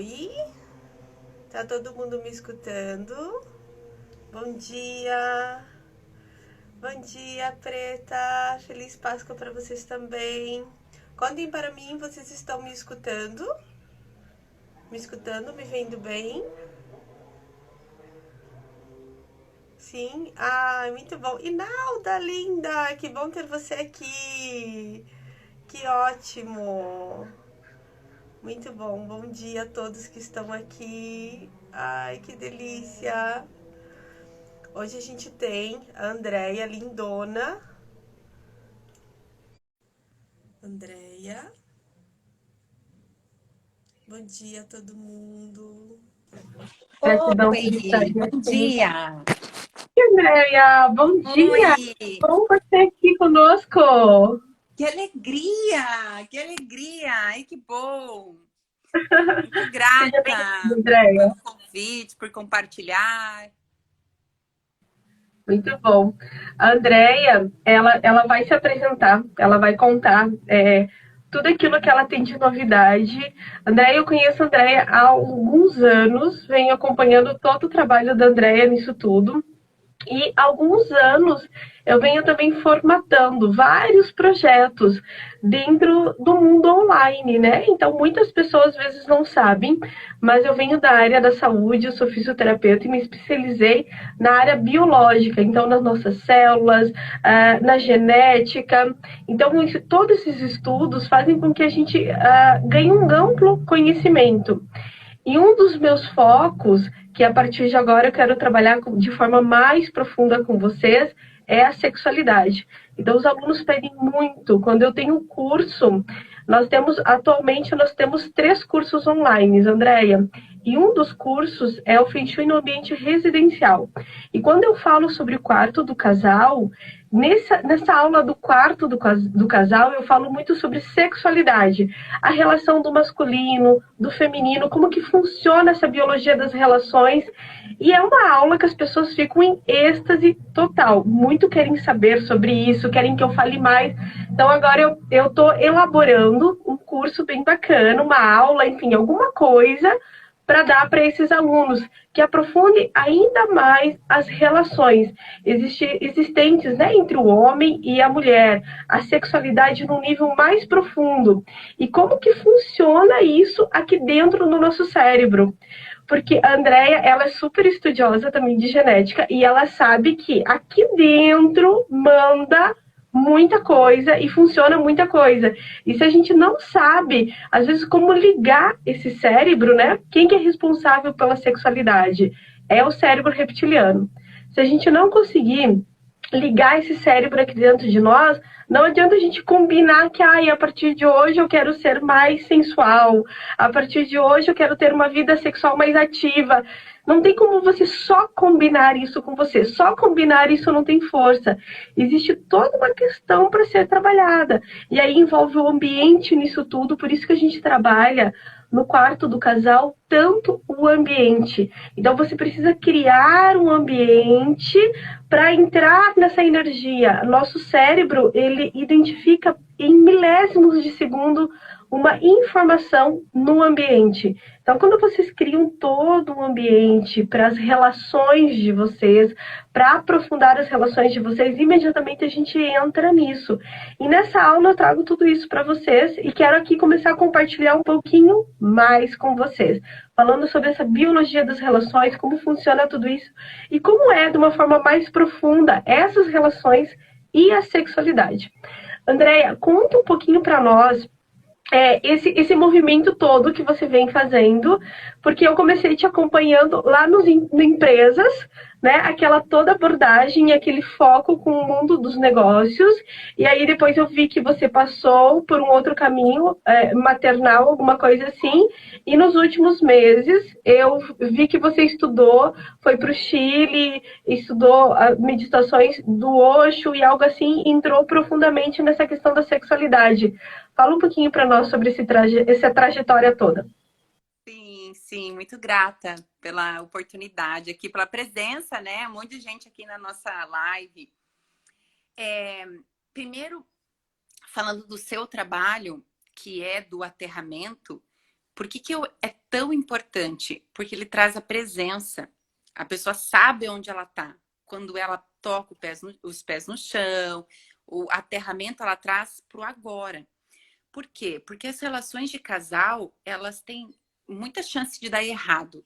Oi, tá todo mundo me escutando? Bom dia, bom dia, Preta. Feliz Páscoa para vocês também. Contem para mim, vocês estão me escutando? Me escutando, me vendo bem? Sim? Ah, muito bom. Inalda, linda, que bom ter você aqui. Que ótimo. Muito bom. Bom dia a todos que estão aqui. Ai, que delícia. Hoje a gente tem a Andréia lindona. Andréia. Bom dia a todo mundo. Gratidão por estar Oi, bom aqui. dia. Andréia, bom dia! Oi, Bom você aqui conosco. que alegria, que alegria. Ai, que bom. Muito Seja grata bem-vinda, Andréia. pelo convite, por compartilhar. Muito bom. A Andréia, ela vai se apresentar, ela vai contar tudo aquilo que ela tem de novidade. Andréia, eu conheço a Andréia há alguns anos, venho acompanhando todo o trabalho da Andréia nisso tudo. E há alguns anos eu venho também formatando vários projetos dentro do mundo online, né? Então muitas pessoas às vezes não sabem, mas eu venho da área da saúde, eu sou fisioterapeuta e me especializei na área biológica, então nas nossas células, na genética. Então todos esses estudos fazem com que a gente ganhe um amplo conhecimento. E um dos meus focos, que a partir de agora eu quero trabalhar de forma mais profunda com vocês, é a sexualidade. Então, os alunos pedem muito. Quando eu tenho um curso, atualmente, nós temos 3 cursos online, Andréia. E um dos cursos é o Feng Shui no ambiente residencial. E quando eu falo sobre o quarto do casal, nessa aula do quarto do casal, eu falo muito sobre sexualidade, a relação do masculino, do feminino, como que funciona essa biologia das relações. E é uma aula que as pessoas ficam em êxtase total. Muito querem saber sobre isso, querem que eu fale mais. Então, agora eu estou elaborando um curso bem bacana, uma aula, enfim, alguma coisa para dar para esses alunos que aprofunde ainda mais as relações existentes, né, entre o homem e a mulher, a sexualidade num nível mais profundo e como que funciona isso aqui dentro do nosso cérebro. Porque a Andrea, ela é super estudiosa também de genética e ela sabe que aqui dentro manda muita coisa e funciona muita coisa. E se a gente não sabe, às vezes, como ligar esse cérebro, né? Quem que é responsável pela sexualidade? É o cérebro reptiliano. Se a gente não conseguir ligar esse cérebro aqui dentro de nós, não adianta a gente combinar que a partir de hoje eu quero ser mais sensual, a partir de hoje eu quero ter uma vida sexual mais ativa. Não tem como você só combinar isso com você. Só combinar isso não tem força. Existe toda uma questão para ser trabalhada. E aí envolve o ambiente nisso tudo, por isso que a gente trabalha no quarto do casal, tanto o ambiente. Então você precisa criar um ambiente para entrar nessa energia. Nosso cérebro, ele identifica em milésimos de segundo uma informação no ambiente. Então, quando vocês criam todo um ambiente para as relações de vocês, para aprofundar as relações de vocês, imediatamente a gente entra nisso. E nessa aula eu trago tudo isso para vocês e quero aqui começar a compartilhar um pouquinho mais com vocês, falando sobre essa biologia das relações, como funciona tudo isso e como é, de uma forma mais profunda, essas relações e a sexualidade. Andréia, conta um pouquinho para nós esse movimento todo que você vem fazendo, porque eu comecei te acompanhando lá nas empresas, né? Aquela toda abordagem, aquele foco com o mundo dos negócios, e aí depois eu vi que você passou por um outro caminho, maternal, alguma coisa assim, e nos últimos meses eu vi que você estudou, foi para o Chile, estudou meditações do Osho e algo assim, entrou profundamente nessa questão da sexualidade. Fala um pouquinho para nós sobre essa trajetória toda. Sim, sim, muito grata pela oportunidade aqui, pela presença, né? Um monte de gente aqui na nossa live. Primeiro, falando do seu trabalho, que é do aterramento, Por que é tão importante? Porque ele traz a presença. A pessoa sabe onde ela está. Quando ela toca os pés no chão, o aterramento ela traz para o agora. Por quê? Porque as relações de casal, elas têm muita chance de dar errado.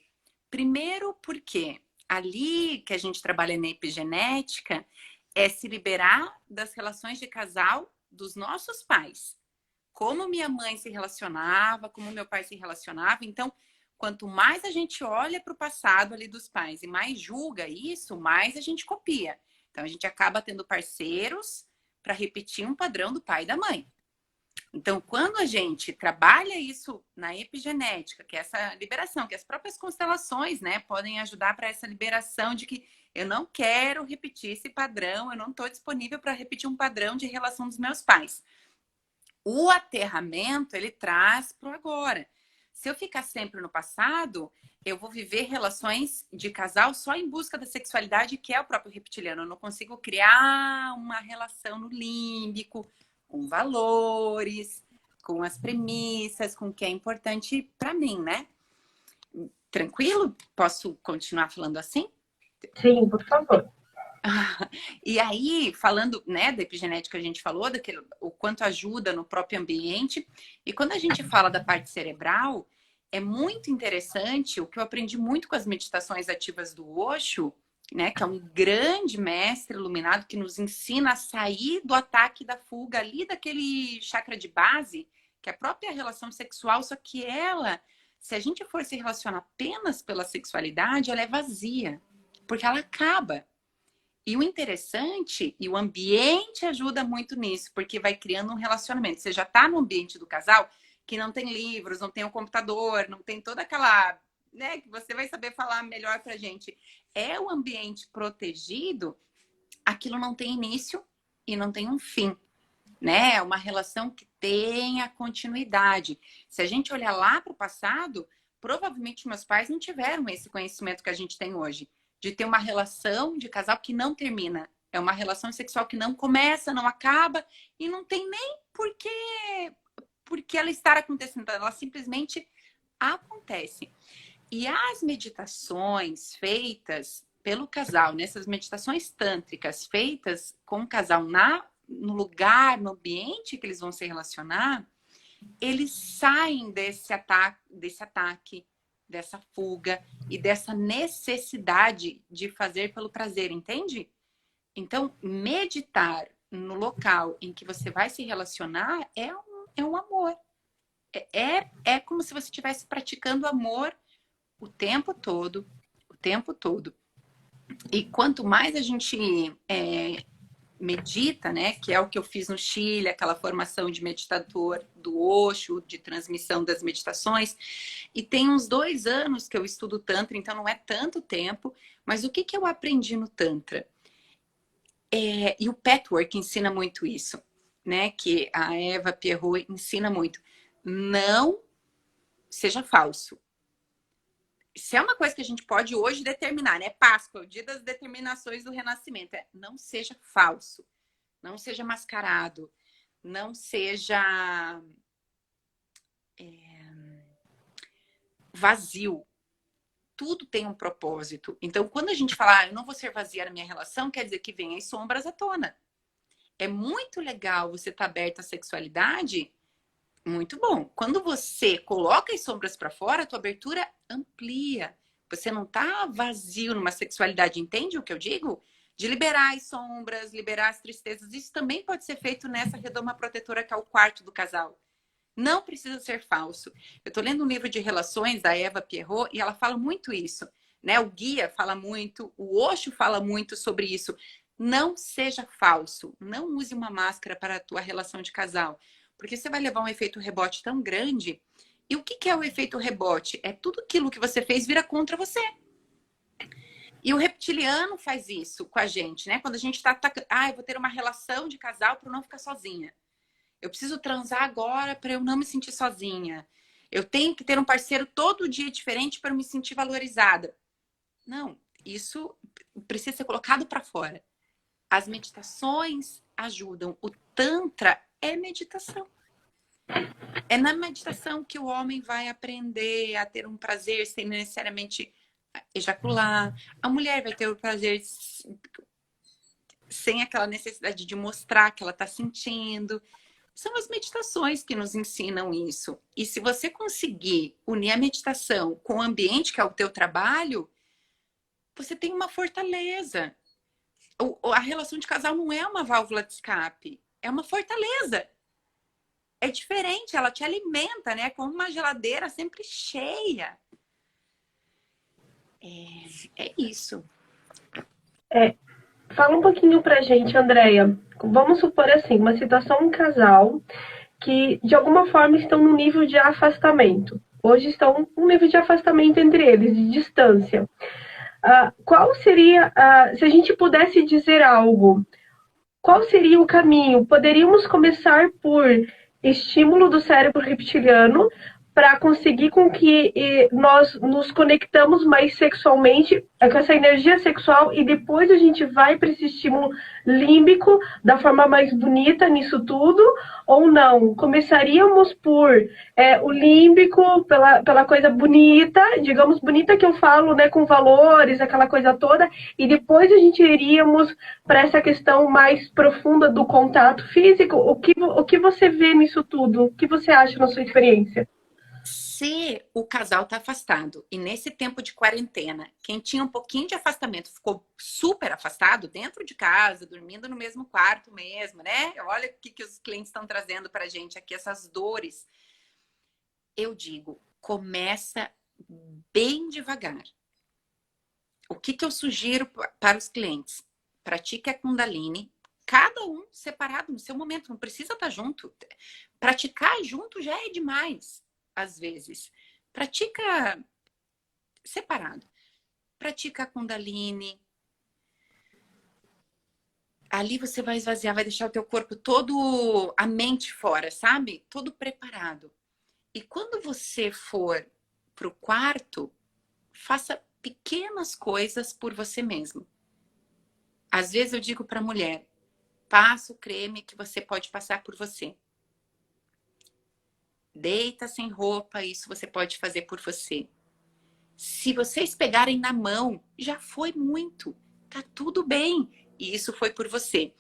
Primeiro porque ali que a gente trabalha na epigenética é se liberar das relações de casal dos nossos pais. Como minha mãe se relacionava, como meu pai se relacionava. Então, quanto mais a gente olha para o passado ali dos pais e mais julga isso, mais a gente copia. Então, a gente acaba tendo parceiros para repetir um padrão do pai e da mãe. Então, quando a gente trabalha isso na epigenética, que é essa liberação, que as próprias constelações, né, podem ajudar para essa liberação de que eu não quero repetir esse padrão, eu não estou disponível para repetir um padrão de relação dos meus pais. O aterramento, ele traz para o agora. Se eu ficar sempre no passado, eu vou viver relações de casal só em busca da sexualidade, que é o próprio reptiliano. Eu não consigo criar uma relação no límbico, com valores, com as premissas, com o que é importante para mim, né? Tranquilo? Posso continuar falando assim? Sim, por favor. E aí, falando, né, da epigenética, a gente falou daquele, o quanto ajuda no próprio ambiente. E quando a gente fala da parte cerebral, é muito interessante o que eu aprendi muito com as meditações ativas do Osho, né, que é um grande mestre iluminado que nos ensina a sair do ataque e da fuga ali daquele chakra de base, que é a própria relação sexual, só que ela, se a gente for se relacionar apenas pela sexualidade, ela é vazia, porque ela acaba. E o interessante, e o ambiente ajuda muito nisso, porque vai criando um relacionamento. Você já está no ambiente do casal que não tem livros, não tem um computador, não tem toda aquela, né, que você vai saber falar melhor pra gente. É o ambiente protegido, aquilo não tem início e não tem um fim, né? É uma relação que tem a continuidade. Se a gente olhar lá para o passado, provavelmente meus pais não tiveram esse conhecimento que a gente tem hoje de ter uma relação de casal que não termina. É uma relação sexual que não começa, não acaba e não tem nem porque ela estar acontecendo. Ela simplesmente acontece. E as meditações feitas pelo casal, nessas meditações tântricas feitas com o casal no lugar, no ambiente que eles vão se relacionar, eles saem desse ataque, dessa fuga e dessa necessidade de fazer pelo prazer, entende? Então, meditar no local em que você vai se relacionar é um amor. É como se você estivesse praticando amor o tempo todo, o tempo todo. E quanto mais a gente medita, né, que é o que eu fiz no Chile, aquela formação de meditador do Osho, de transmissão das meditações, e tem uns 2 anos que eu estudo Tantra, então não é tanto tempo, mas o que eu aprendi no Tantra? E o Patchwork ensina muito isso, né, que a Eva Pierrot ensina muito. Não seja falso. Se é uma coisa que a gente pode hoje determinar, né? Páscoa, o dia das determinações do renascimento. Não seja falso, não seja mascarado, não seja vazio. Tudo tem um propósito. Então, quando a gente fala, eu não vou ser vazia na minha relação, quer dizer que vem as sombras à tona. É muito legal você estar aberto à sexualidade. Muito bom. Quando você coloca as sombras para fora, a tua abertura amplia. Você não tá vazio numa sexualidade, entende o que eu digo? De liberar as sombras, liberar as tristezas. Isso também pode ser feito nessa redoma protetora que é o quarto do casal. Não precisa ser falso. Eu tô lendo um livro de relações da Eva Pierrot e ela fala muito isso, né? O guia fala muito, o Osho fala muito sobre isso. Não seja falso. Não use uma máscara para a tua relação de casal. Porque você vai levar um efeito rebote tão grande. E o que é o efeito rebote? É tudo aquilo que você fez vira contra você. E o reptiliano faz isso com a gente, né? Quando a gente tá atacando, eu vou ter uma relação de casal para eu não ficar sozinha. Eu preciso transar agora para eu não me sentir sozinha. Eu tenho que ter um parceiro todo dia diferente para eu me sentir valorizada. Não, isso precisa ser colocado para fora. As meditações ajudam. O Tantra é meditação. É na meditação que o homem vai aprender a ter um prazer sem necessariamente ejacular. A mulher vai ter o prazer sem aquela necessidade de mostrar que ela está sentindo. São as meditações que nos ensinam isso. E se você conseguir unir a meditação com o ambiente que é o teu trabalho, você tem uma fortaleza. A relação de casal não é uma válvula de escape, é uma fortaleza. É diferente, ela te alimenta, né? Como uma geladeira sempre cheia. É isso. Fala um pouquinho pra gente, Andréia. Vamos supor assim, uma situação, um casal que de alguma forma estão no nível de afastamento. Hoje estão um nível de afastamento entre eles, de distância. Qual seria, se a gente pudesse dizer algo, qual seria o caminho? Poderíamos começar por estímulo do cérebro reptiliano para conseguir com que nós nos conectamos mais sexualmente com essa energia sexual e depois a gente vai para esse estímulo límbico da forma mais bonita nisso tudo, ou não? Começaríamos por o límbico, pela coisa bonita, digamos bonita que eu falo, né, com valores, aquela coisa toda, e depois a gente iríamos para essa questão mais profunda do contato físico. O que você vê nisso tudo? O que você acha na sua experiência? Se o casal está afastado e nesse tempo de quarentena, quem tinha um pouquinho de afastamento ficou super afastado dentro de casa, dormindo no mesmo quarto mesmo, né? Olha o que os clientes estão trazendo para a gente aqui, essas dores. Eu digo, começa bem devagar. O que eu sugiro para os clientes? Pratique a Kundalini, cada um separado no seu momento, não precisa estar junto. Praticar junto já é demais. Às vezes. Pratica separado. Pratica a Kundalini. Ali você vai esvaziar, vai deixar o teu corpo todo, a mente fora, sabe? Todo preparado. E quando você for pro quarto, faça pequenas coisas por você mesmo. Às vezes eu digo para a mulher, passa o creme que você pode passar por você. Deita sem roupa, isso você pode fazer por você. Se vocês pegarem na mão, já foi muito. Tá tudo bem. E isso foi por você.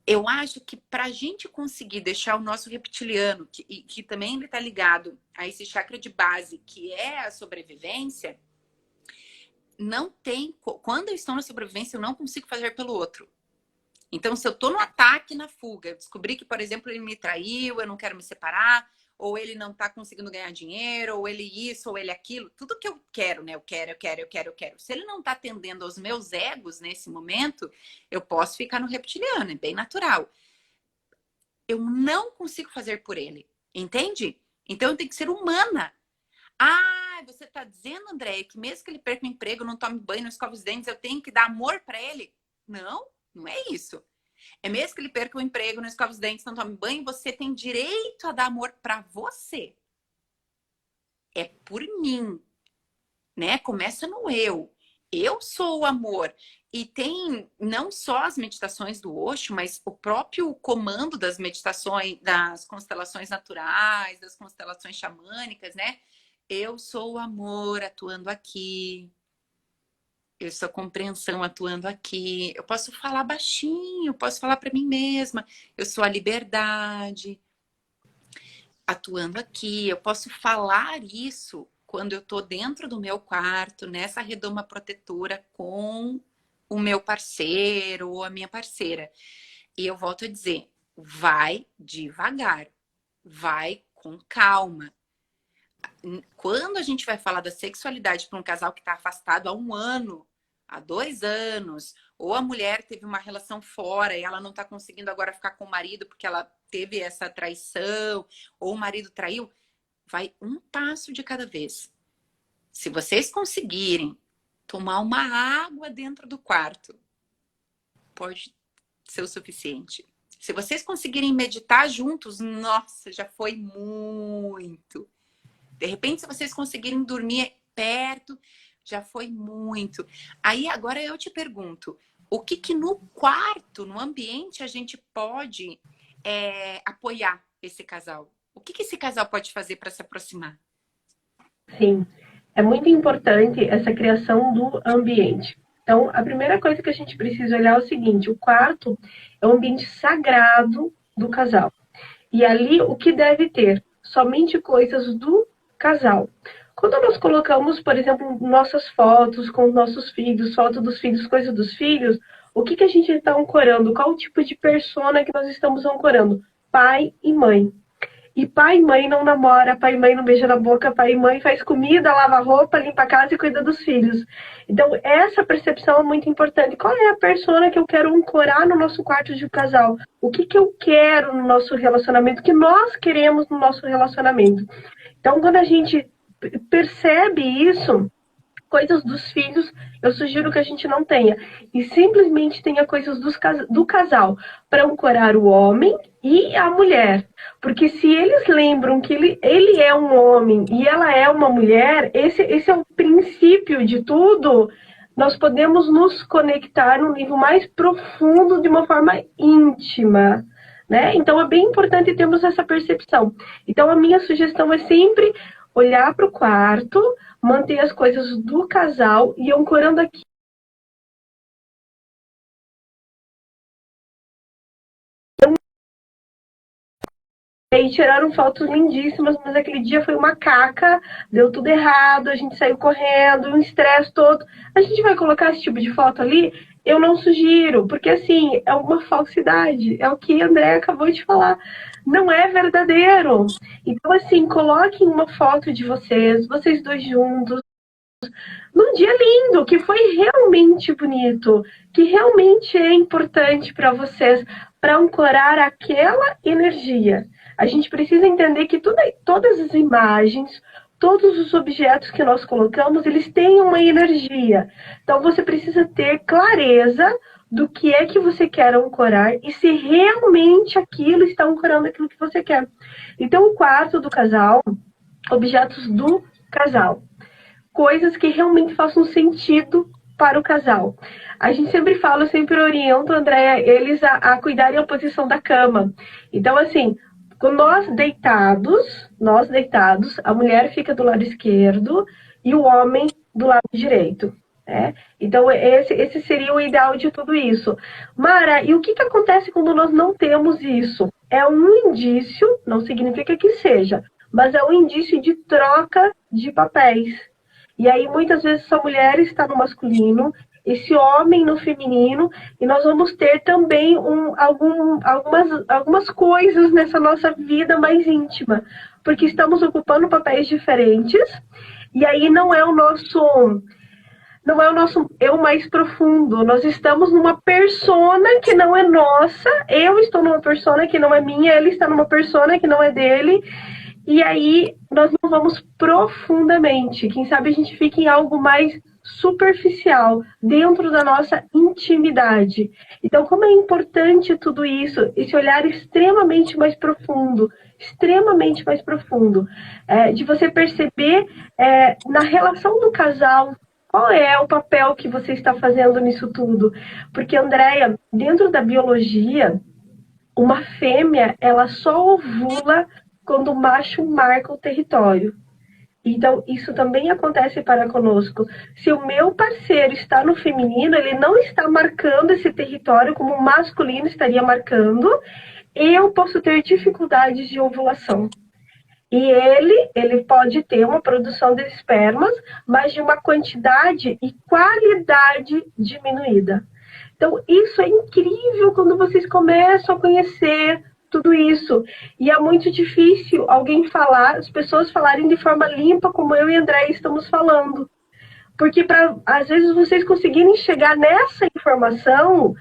Eu acho que para a gente conseguir deixar o nosso reptiliano, que também ele tá ligado a esse chakra de base, que é a sobrevivência, não tem... Quando eu estou na sobrevivência, eu não consigo fazer pelo outro. Então, se eu tô no ataque, na fuga, eu descobri que, por exemplo, ele me traiu, eu não quero me separar, ou ele não tá conseguindo ganhar dinheiro, ou ele isso, ou ele aquilo, tudo que eu quero, né? Eu quero. Se ele não tá atendendo aos meus egos nesse momento, eu posso ficar no reptiliano, é bem natural. Eu não consigo fazer por ele, entende? Então eu tenho que ser humana. Ah, você tá dizendo, André, que mesmo que ele perca o emprego, não tome banho, não escove os dentes, eu tenho que dar amor para ele? Não, não é isso. É mesmo que ele perca o emprego, não escova os dentes, não tome banho, você tem direito a dar amor para você. É por mim, né? Começa no eu. Eu sou o amor. E tem não só as meditações do Osho, mas o próprio comando das meditações, das constelações naturais, das constelações xamânicas, né? Eu sou o amor atuando aqui. Eu sou a compreensão atuando aqui. Eu posso falar baixinho, posso falar para mim mesma. Eu sou a liberdade atuando aqui. Eu posso falar isso quando eu estou dentro do meu quarto, nessa redoma protetora com o meu parceiro ou a minha parceira. E eu volto a dizer, vai devagar, vai com calma. Quando a gente vai falar da sexualidade para um casal que está afastado há 1 ano, há 2 anos, ou a mulher teve uma relação fora e ela não está conseguindo agora ficar com o marido porque ela teve essa traição, ou o marido traiu, vai um passo de cada vez. Se vocês conseguirem tomar uma água dentro do quarto, pode ser o suficiente. Se vocês conseguirem meditar juntos, nossa, já foi muito. De repente, se vocês conseguirem dormir perto, já foi muito. Aí, agora eu te pergunto, o que no quarto, no ambiente, a gente pode apoiar esse casal? O que esse casal pode fazer para se aproximar? Sim, é muito importante essa criação do ambiente. Então, a primeira coisa que a gente precisa olhar é o seguinte: o quarto é um ambiente sagrado do casal. E ali o que deve ter? Somente coisas do casal. Quando nós colocamos, por exemplo, nossas fotos com nossos filhos, foto dos filhos, coisa dos filhos, o que a gente está ancorando? Qual o tipo de persona que nós estamos ancorando? Pai e mãe. E pai e mãe não namora, pai e mãe não beija na boca, pai e mãe faz comida, lava roupa, limpa a casa e cuida dos filhos. Então, essa percepção é muito importante. Qual é a persona que eu quero ancorar no nosso quarto de casal? O que eu quero no nosso relacionamento? O que nós queremos no nosso relacionamento? Então, quando a gente percebe isso, coisas dos filhos, eu sugiro que a gente não tenha. E simplesmente tenha coisas do casal para ancorar o homem e a mulher. Porque se eles lembram que ele é um homem e ela é uma mulher, esse é o princípio de tudo. Nós podemos nos conectar num nível mais profundo, de uma forma íntima. Né? Então, é bem importante termos essa percepção. Então, a minha sugestão é sempre olhar para o quarto, manter as coisas do casal e ancorando aqui. E tiraram fotos lindíssimas, mas aquele dia foi uma caca, deu tudo errado, a gente saiu correndo, um estresse todo. A gente vai colocar esse tipo de foto ali? Eu não sugiro, porque assim, é uma falsidade, é o que a André acabou de falar. Não é verdadeiro. Então, assim, coloquem uma foto de vocês dois juntos, num dia lindo, que foi realmente bonito, que realmente é importante para vocês, para ancorar aquela energia. A gente precisa entender que todas as imagens, todos os objetos que nós colocamos, eles têm uma energia. Então, você precisa ter clareza do que é que você quer ancorar e se realmente aquilo está ancorando aquilo que você quer. Então, o quarto do casal, objetos do casal. Coisas que realmente façam sentido para o casal. A gente sempre fala, eu sempre oriento, Andréia, eles a cuidarem a posição da cama. Então, assim, com nós deitados, a mulher fica do lado esquerdo e o homem do lado direito. Né? Então, esse seria o ideal de tudo isso. Mara, e o que acontece quando nós não temos isso? É um indício, não significa que seja, mas é um indício de troca de papéis. E aí, muitas vezes, essa mulher está no masculino, esse homem no feminino, e nós vamos ter também algumas coisas nessa nossa vida mais íntima, porque estamos ocupando papéis diferentes, e aí não é o nosso eu mais profundo. Nós estamos numa persona que não é nossa, eu estou numa persona que não é minha, ele está numa persona que não é dele, e aí nós não vamos profundamente. Quem sabe a gente fica em algo mais superficial, dentro da nossa intimidade. Então, como é importante tudo isso, esse olhar extremamente mais profundo, de você perceber na relação do casal, qual é o papel que você está fazendo nisso tudo? Porque, Andréia, dentro da biologia, uma fêmea, ela só ovula quando o macho marca o território. Então, isso também acontece para conosco. Se o meu parceiro está no feminino, ele não está marcando esse território como o masculino estaria marcando, eu posso ter dificuldades de ovulação. E ele pode ter uma produção de espermas, mas de uma quantidade e qualidade diminuída. Então, isso é incrível quando vocês começam a conhecer tudo isso. E é muito difícil alguém falar, as pessoas falarem de forma limpa, como eu e André estamos falando. Porque, às vezes, vocês conseguirem chegar nessa informação,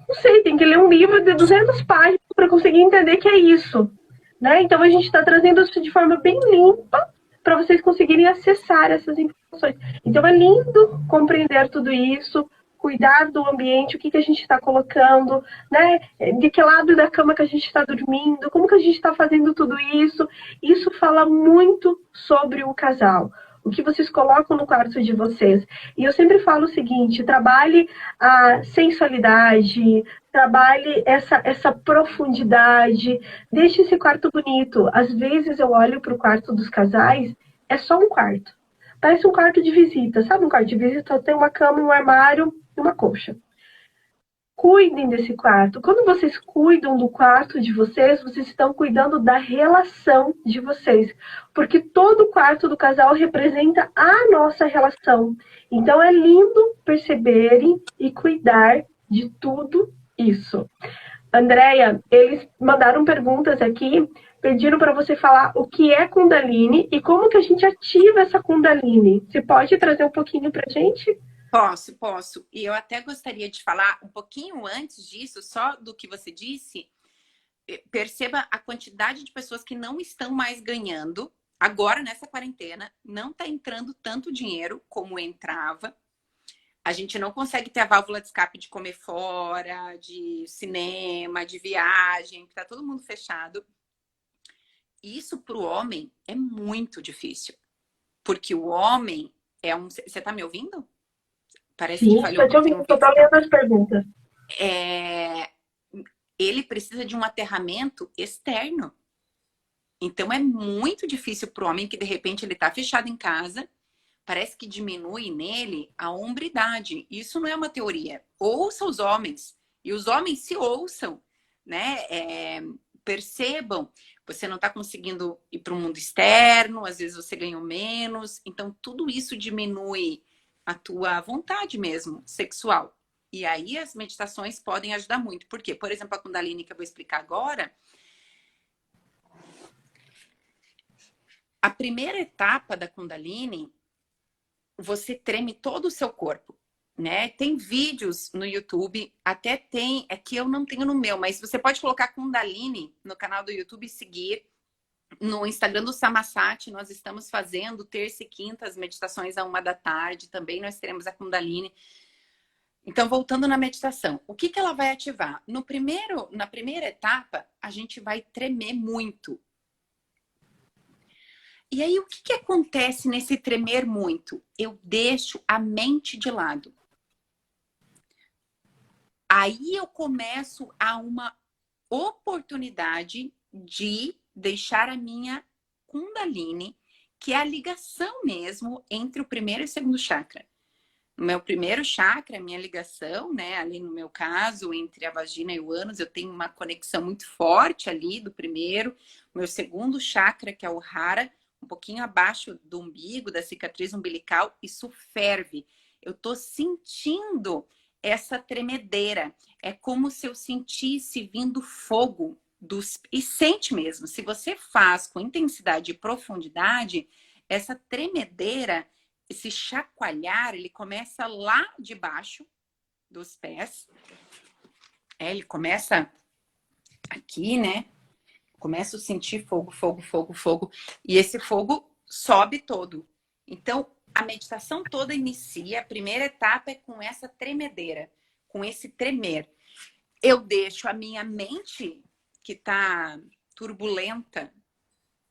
não sei, tem que ler um livro de 200 páginas para conseguir entender que é isso. Né? Então, a gente está trazendo isso de forma bem limpa para vocês conseguirem acessar essas informações. Então, é lindo compreender tudo isso, cuidar do ambiente, o que a gente está colocando, né? De que lado da cama que a gente está dormindo, como que a gente está fazendo tudo isso. Isso fala muito sobre o casal. O que vocês colocam no quarto de vocês. E eu sempre falo o seguinte, trabalhe a sensualidade, trabalhe essa profundidade, deixe esse quarto bonito. Às vezes eu olho para o quarto dos casais, é só um quarto. Parece um quarto de visita, sabe? Um quarto de visita tem uma cama, um armário e uma colcha. Cuidem desse quarto. Quando vocês cuidam do quarto de vocês, vocês estão cuidando da relação de vocês. Porque todo quarto do casal representa a nossa relação. Então é lindo perceberem e cuidar de tudo isso. Andréia, eles mandaram perguntas aqui, pediram para você falar o que é Kundalini e como que a gente ativa essa Kundalini. Você pode trazer um pouquinho para a gente? Posso. E eu até gostaria de falar um pouquinho antes disso, só do que você disse. Perceba a quantidade de pessoas que não estão mais ganhando. Agora, nessa quarentena, não está entrando tanto dinheiro como entrava. A gente não consegue ter a válvula de escape de comer fora, de cinema, de viagem, está todo mundo fechado. Isso para o homem é muito difícil. Porque o homem é um... Você está me ouvindo? Parece Sim, que falhou. estou lendo as perguntas. Ele precisa de um aterramento externo. Então é muito difícil para o homem que de repente ele está fechado em casa, parece que diminui nele a hombridade. Isso não é uma teoria. Ouça os homens e os homens se ouçam, né? Percebam, você não está conseguindo ir para o mundo externo, às vezes você ganhou menos, então tudo isso diminui a tua vontade mesmo, sexual. E aí as meditações podem ajudar muito. Por quê? Por exemplo, a Kundalini que eu vou explicar agora. A primeira etapa da Kundalini, você treme todo o seu corpo, né? Tem vídeos no YouTube, até tem, é que eu não tenho no meu, mas você pode colocar Kundalini no canal do YouTube e seguir. No Instagram do Samasat, nós estamos fazendo terça e quinta as meditações à 1h da tarde. Também nós teremos a Kundalini. Então, voltando na meditação, o que ela vai ativar? Na primeira etapa, a gente vai tremer muito. E aí, o que acontece nesse tremer muito? Eu deixo a mente de lado. Aí eu começo a uma oportunidade de deixar a minha Kundalini, que é a ligação mesmo entre o primeiro e o segundo chakra. No meu primeiro chakra, a minha ligação, né, ali no meu caso, entre a vagina e o ânus, eu tenho uma conexão muito forte ali do primeiro. O meu segundo chakra, que é o Hara, um pouquinho abaixo do umbigo, da cicatriz umbilical, isso ferve. Eu tô sentindo essa tremedeira. É como se eu sentisse vindo fogo. E sente mesmo, se você faz com intensidade e profundidade, essa tremedeira, esse chacoalhar, ele começa lá de baixo dos pés. Ele começa aqui, né? Começa a sentir fogo, fogo, fogo, fogo. E esse fogo sobe todo. Então, a meditação toda inicia, a primeira etapa é com essa tremedeira, com esse tremer. Eu deixo a minha mente, que tá turbulenta,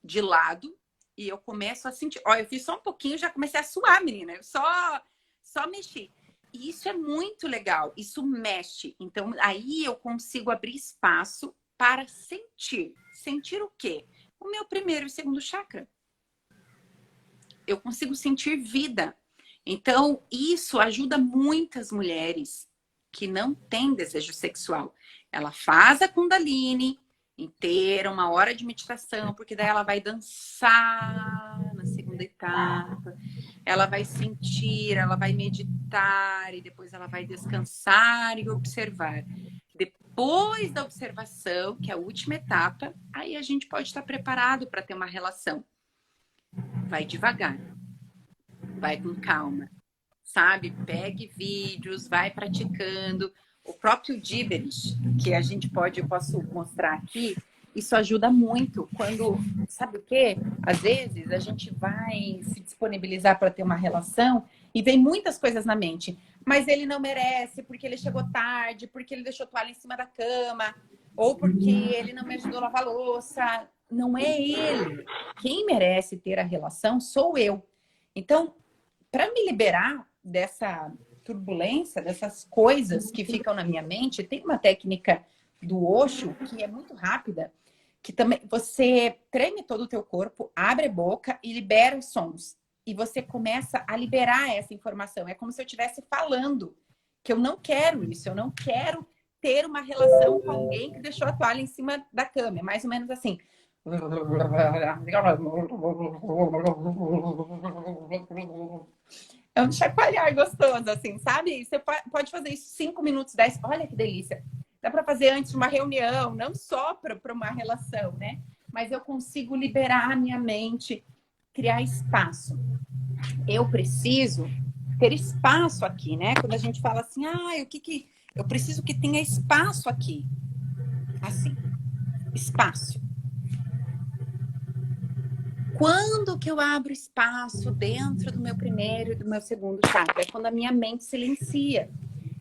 de lado, e eu começo a sentir. Ó, eu fiz só um pouquinho, já comecei a suar, menina. Eu só mexi. E isso é muito legal, isso mexe. Então, aí eu consigo abrir espaço para sentir. Sentir o quê? O meu primeiro e segundo chakra. Eu consigo sentir vida. Então, isso ajuda muitas mulheres que não têm desejo sexual. Ela faz a Kundalini inteira, 1 hora de meditação, porque daí ela vai dançar na segunda etapa, ela vai sentir, ela vai meditar e depois ela vai descansar e observar. Depois da observação, que é a última etapa, aí a gente pode estar preparado para ter uma relação. Vai devagar, vai com calma, sabe? Pegue vídeos, vai praticando. O próprio Gibberish, que eu posso mostrar aqui, isso ajuda muito quando, sabe o quê? Às vezes a gente vai se disponibilizar para ter uma relação e vem muitas coisas na mente. Mas ele não merece porque ele chegou tarde, porque ele deixou toalha em cima da cama, ou porque ele não me ajudou a lavar louça. Não é ele. Quem merece ter a relação sou eu. Então, para me liberar dessa turbulência, dessas coisas que ficam na minha mente, tem uma técnica do Osho que é muito rápida, que também você treme todo o teu corpo, abre a boca e libera os sons. E você começa a liberar essa informação. É como se eu estivesse falando que eu não quero isso, eu não quero ter uma relação com alguém que deixou a toalha em cima da cama. É mais ou menos assim. É um chacoalhar gostoso, assim, sabe? Você pode fazer isso 5 minutos, 10. Olha que delícia. Dá para fazer antes de uma reunião, não só para uma relação, né? Mas eu consigo liberar a minha mente, criar espaço. Eu preciso ter espaço aqui, né? Quando a gente fala assim, o que eu preciso que tenha espaço aqui. Assim, espaço. Quando que eu abro espaço dentro do meu primeiro e do meu segundo chakra? É quando a minha mente silencia.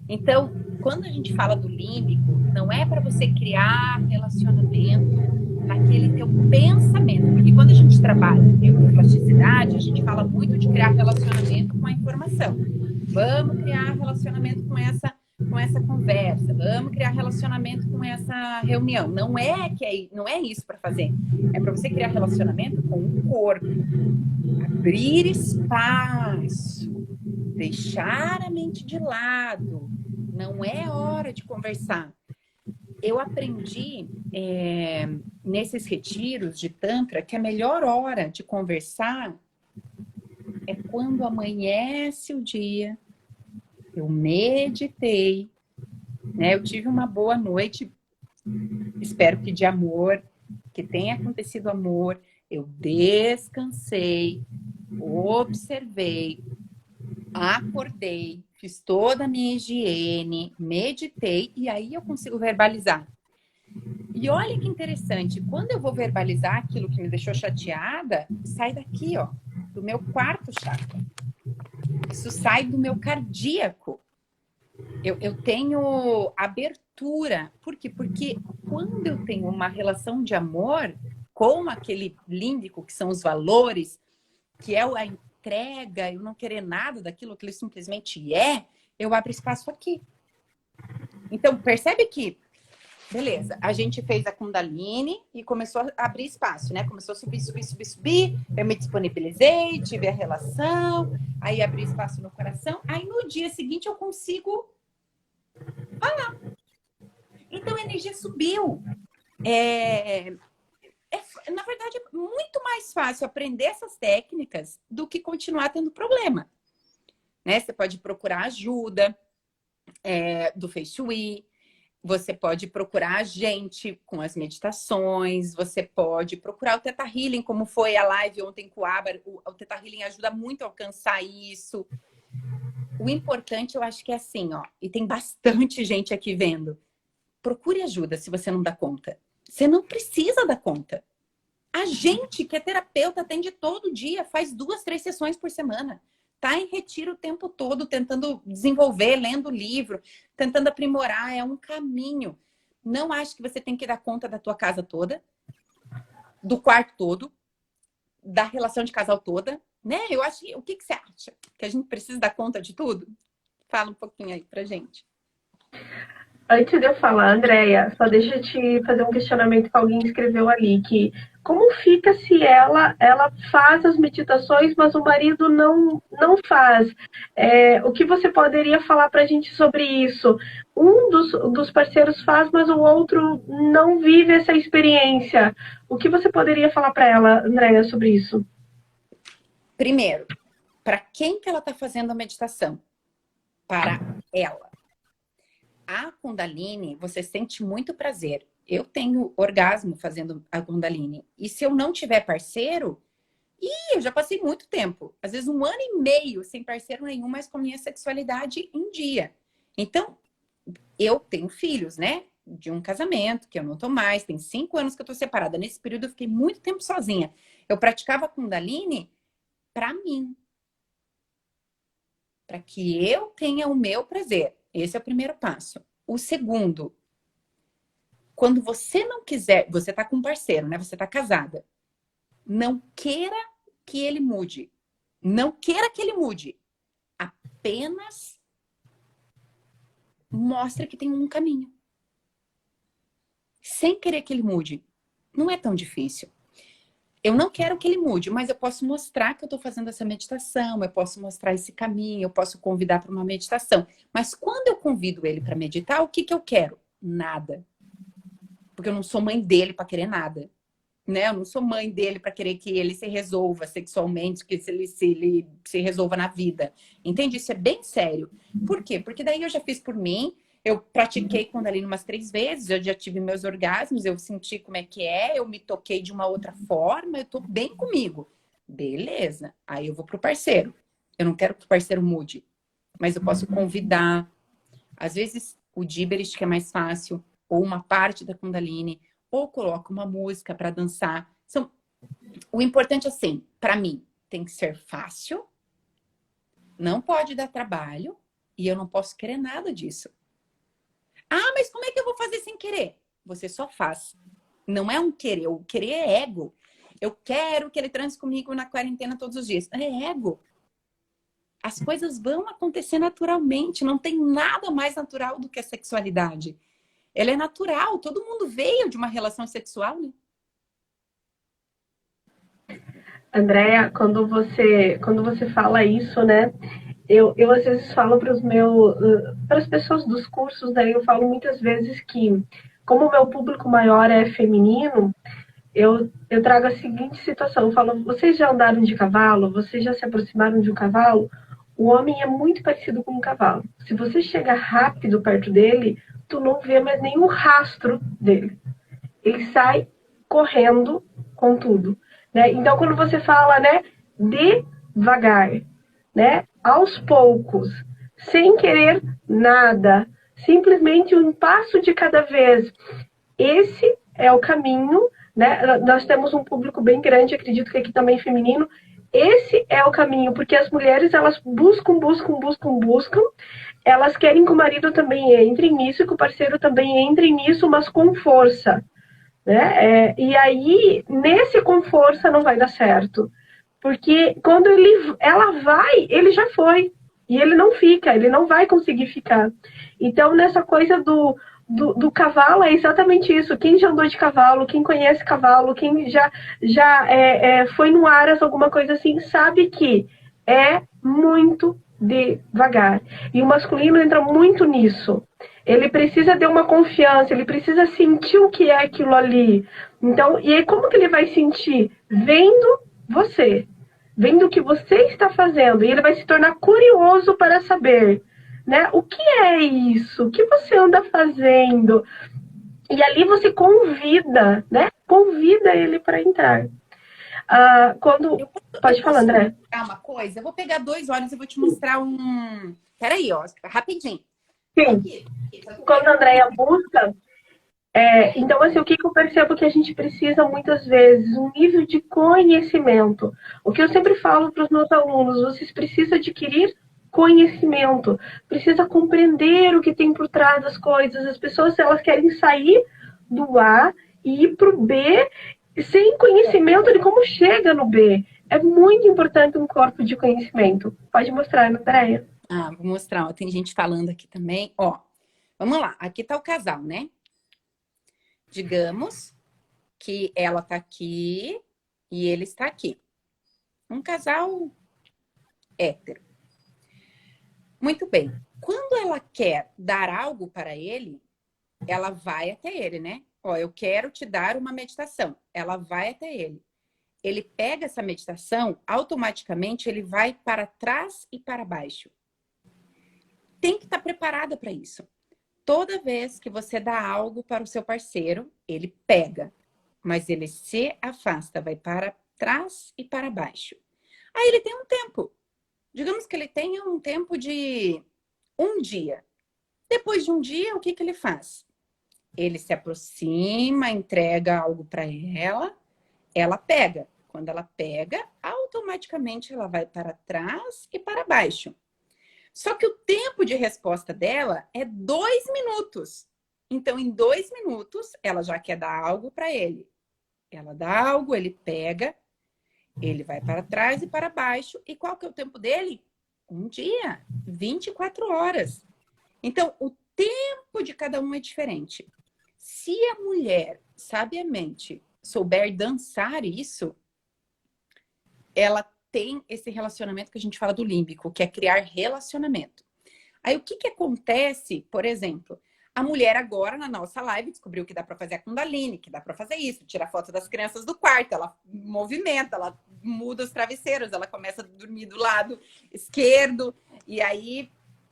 Então, quando a gente fala do límbico, não é para você criar relacionamento naquele teu pensamento. Porque quando a gente trabalha em neuroplasticidade, a gente fala muito de criar relacionamento com a informação. Vamos criar relacionamento com essa conversa, vamos criar relacionamento com essa reunião. Não é isso para fazer. É para você criar relacionamento com o corpo. Abrir espaço, deixar a mente de lado. Não é hora de conversar. Eu aprendi nesses retiros de Tantra que a melhor hora de conversar é quando amanhece o dia, eu meditei, né? Eu tive uma boa noite, espero que de amor, que tenha acontecido amor, eu descansei, observei, acordei, fiz toda a minha higiene, meditei e aí eu consigo verbalizar. E olha que interessante, quando eu vou verbalizar aquilo que me deixou chateada, sai daqui, ó, do meu quarto chakra. Isso sai do meu cardíaco. Eu tenho abertura. Por quê? Porque quando eu tenho uma relação de amor com aquele límbico, que são os valores, que é a entrega, eu não querer nada daquilo que ele simplesmente é, eu abro espaço aqui. Então, percebe que beleza, a gente fez a Kundalini e começou a abrir espaço, né? Começou a subir. Eu me disponibilizei, tive a relação, aí abri espaço no coração. Aí no dia seguinte eu consigo falar. Então a energia subiu. Na verdade, é muito mais fácil aprender essas técnicas do que continuar tendo problema. Né? Você pode procurar ajuda do Feng Shui. Você pode procurar a gente com as meditações, você pode procurar o Theta Healing, como foi a live ontem com o Abar. O Theta Healing ajuda muito a alcançar isso. O importante, eu acho que é assim, ó, e tem bastante gente aqui vendo. Procure ajuda se você não dá conta. Você não precisa dar conta. A gente que é terapeuta atende todo dia, faz 2, 3 sessões por semana. Tá em retiro o tempo todo, tentando desenvolver, lendo livro, tentando aprimorar. É um caminho. Não acho que você tem que dar conta da tua casa toda, do quarto todo, da relação de casal toda, né? Eu acho que... O que você acha? Que a gente precisa dar conta de tudo? Fala um pouquinho aí pra gente. Antes de eu falar, Andréia, só deixa eu te fazer um questionamento que alguém escreveu ali, que como fica se ela faz as meditações, mas o marido não faz? O que você poderia falar para a gente sobre isso? Um dos parceiros faz, mas o outro não vive essa experiência. O que você poderia falar para ela, Andréia, sobre isso? Primeiro, para quem que ela está fazendo a meditação? Para ela. A Kundalini, você sente muito prazer. Eu tenho orgasmo fazendo a Kundalini. E se eu não tiver parceiro, eu já passei muito tempo. Às vezes 1 ano e meio sem parceiro nenhum, mas com a minha sexualidade em dia. Então, eu tenho filhos, né? De um casamento, que eu não tô mais. Tem 5 anos que eu tô separada. Nesse período eu fiquei muito tempo sozinha. Eu praticava Kundalini para mim. Para que eu tenha o meu prazer. Esse é o primeiro passo. O segundo, quando você não quiser, você tá com um parceiro, né? Você tá casada. Não queira que ele mude. Não queira que ele mude. Apenas mostra que tem um caminho. Sem querer que ele mude. Não é tão difícil. Eu não quero que ele mude, mas eu posso mostrar que eu estou fazendo essa meditação, eu posso mostrar esse caminho, eu posso convidar para uma meditação. Mas quando eu convido ele para meditar, o que que eu quero? Nada. Porque eu não sou mãe dele para querer nada. Né? Eu não sou mãe dele para querer que ele se resolva sexualmente, que ele se resolva na vida. Entende? Isso é bem sério. Por quê? Porque daí eu já fiz por mim, eu pratiquei Kundalini umas 3 vezes, eu já tive meus orgasmos, eu senti como é que é, eu me toquei de uma outra forma, eu tô bem comigo. Beleza. Aí eu vou pro parceiro. Eu não quero que o parceiro mude, mas eu posso convidar. Às vezes o Gibberit, que é mais fácil, ou uma parte da Kundalini, ou coloco uma música para dançar. O importante, assim, para mim, tem que ser fácil, não pode dar trabalho, e eu não posso querer nada disso. Ah, mas como é que eu vou fazer sem querer? Você só faz. Não é um querer, o querer é ego. Eu quero que ele transe comigo na quarentena todos os dias. É ego. As coisas vão acontecer naturalmente, não tem nada mais natural do que a sexualidade. Ela é natural, todo mundo veio de uma relação sexual, né? Andréa, quando você fala isso, né? Eu às vezes falo para as pessoas dos cursos, né? Eu falo muitas vezes que, como o meu público maior é feminino, eu trago a seguinte situação. Eu falo, vocês já andaram de cavalo? Vocês já se aproximaram de um cavalo? O homem é muito parecido com um cavalo. Se você chega rápido perto dele, tu não vê mais nenhum rastro dele. Ele sai correndo com tudo. Né? Então, quando você fala, né, devagar, né, aos poucos, sem querer nada, simplesmente um passo de cada vez, esse é o caminho, né? Nós temos um público bem grande, acredito que aqui também feminino. Esse é o caminho, porque as mulheres, elas buscam, elas querem que o marido também entre nisso, que o parceiro também entre nisso, mas com força. Né? E aí, nesse com força não vai dar certo. Porque quando ela vai, ele já foi. E ele não fica, ele não vai conseguir ficar. Então, nessa coisa do cavalo, é exatamente isso. Quem já andou de cavalo, quem conhece cavalo, quem já foi no Aras, alguma coisa assim, sabe que é muito devagar. E o masculino entra muito nisso. Ele precisa ter uma confiança, ele precisa sentir o que é aquilo ali. Então, e aí como que ele vai sentir? Vendo você, vendo o que você está fazendo. E ele vai se tornar curioso para saber, né? O que é isso? O que você anda fazendo? E ali você convida, né? Convida ele para entrar. Pode falar, André. Uma coisa, eu vou pegar 2 olhos e vou te mostrar um... Peraí, ó, rapidinho. Sim. Quando a Andréia busca, então, assim, o que eu percebo que a gente precisa muitas vezes? Um nível de conhecimento. O que eu sempre falo para os meus alunos, vocês precisam adquirir conhecimento, precisa compreender o que tem por trás das coisas. As pessoas, elas querem sair do A e ir para o B sem conhecimento de como chega no B. É muito importante um corpo de conhecimento. Pode mostrar, Andréia. Ah, vou mostrar. Ó, tem gente falando aqui também. Ó, vamos lá. Aqui tá o casal, né? Digamos que ela tá aqui e ele está aqui. Um casal hétero. Muito bem. Quando ela quer dar algo para ele, ela vai até ele, né? Ó, eu quero te dar uma meditação. Ela vai até ele. Ele pega essa meditação, automaticamente ele vai para trás e para baixo. Tem que estar preparada para isso. Toda vez que você dá algo para o seu parceiro, ele pega, mas ele se afasta, vai para trás e para baixo. Aí ele tem um tempo. Digamos que ele tenha um tempo de 1 dia. Depois de 1 dia, o que ele faz? Ele se aproxima, entrega algo para ela, ela pega. Quando ela pega, automaticamente ela vai para trás e para baixo. Só que o tempo de resposta dela é 2 minutos. Então, em 2 minutos, ela já quer dar algo para ele. Ela dá algo, ele pega, ele vai para trás e para baixo. E qual que é o tempo dele? 1 dia, 24 horas. Então, o tempo de cada um é diferente. Se a mulher, sabiamente, souber dançar isso, ela tem esse relacionamento que a gente fala do límbico, que é criar relacionamento. Aí o que que acontece, por exemplo, a mulher agora na nossa live descobriu que dá para fazer a Kundalini, que dá para fazer isso, tirar foto das crianças do quarto, ela movimenta, ela muda os travesseiros, ela começa a dormir do lado esquerdo e aí